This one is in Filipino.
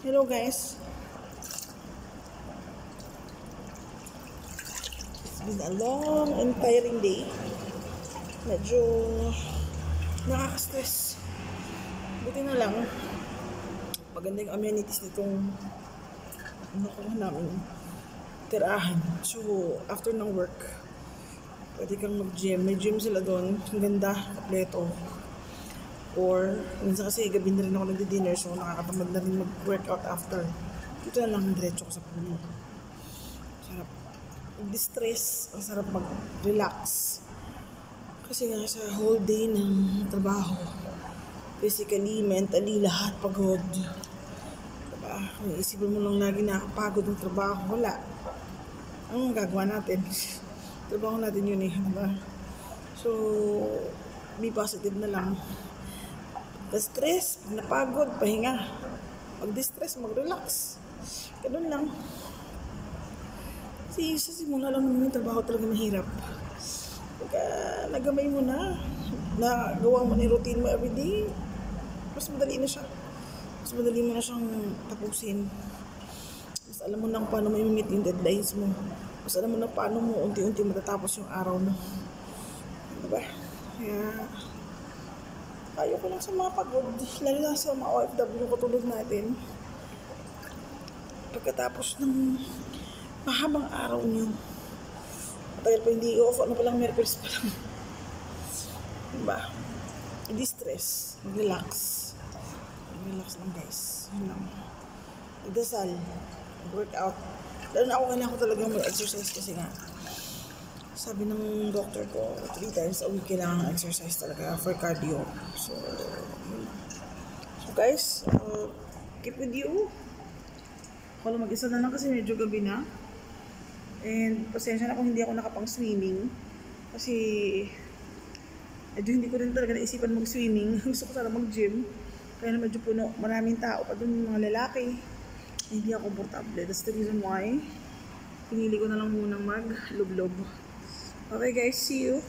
Hello guys. It's been a long and tiring day. Medyo nakaka-stress. Buti na lang maganda yung amenities nitong nakuha namin tirahan. So after ng work, pwede kang mag-gym. May gym sila doon. Ang ganda, kompleto. Or, minsan kasi gabi na rin ako nagdi-dinner, so nakakatamad na rin mag-workout after. Dito na lang, diretso ko sa pool. Sarap mag-distress, ang sarap mag-relax. Kasi nga sa whole day ng trabaho, physically, mentally, lahat pagod. Diba? Kung isipin mo lang lagi nakapagod ng trabaho, wala. Ang gagawa natin? Trabaho natin yun eh, diba? So, be positive na lang. Stress, napagod, pahinga. Mag-distress, mag-relax. Ganun lang. Kasi sa simula lang naman yung trabaho talaga mahirap. Pagka nagamay mo na, nagawa mo na yung routine mo everyday, mas madali na siya. Mas madali mo na siyang tapusin. Mas alam mo na paano mo i-meet yung deadlines mo. Mas alam mo na paano mo unti-unti matatapos yung araw mo. Diba? Kaya ayaw ko lang sa mga pagod, lalo na sa mga OFW katulad natin. Pagkatapos ng mahabang araw nyo, matagal pa hindi off, ano palang Merkulis pa lang. Diba? Hindi stress, mag-relax. Mag-relax lang guys. Yun lang. Magdasal, mag-workout. Lalo na ako kailangan ko talagang mag-exercise kasi nga sabi ng doctor ko, 3 times a week kailangan exercise talaga for cardio. So guys, keep with you. Ako lang mag-isa na lang kasi medyo gabi na. And pasensya na kung hindi ako nakapang-swimming. Kasi medyo hindi ko rin talaga naisipan mag-swimming. Gusto ko sana mag-gym. Kaya na medyo puno. Maraming tao pa dun, mga lalaki. Hindi ako komportable. That's the reason why pinili ko na lang munang mag-lublob. Okay guys, see you.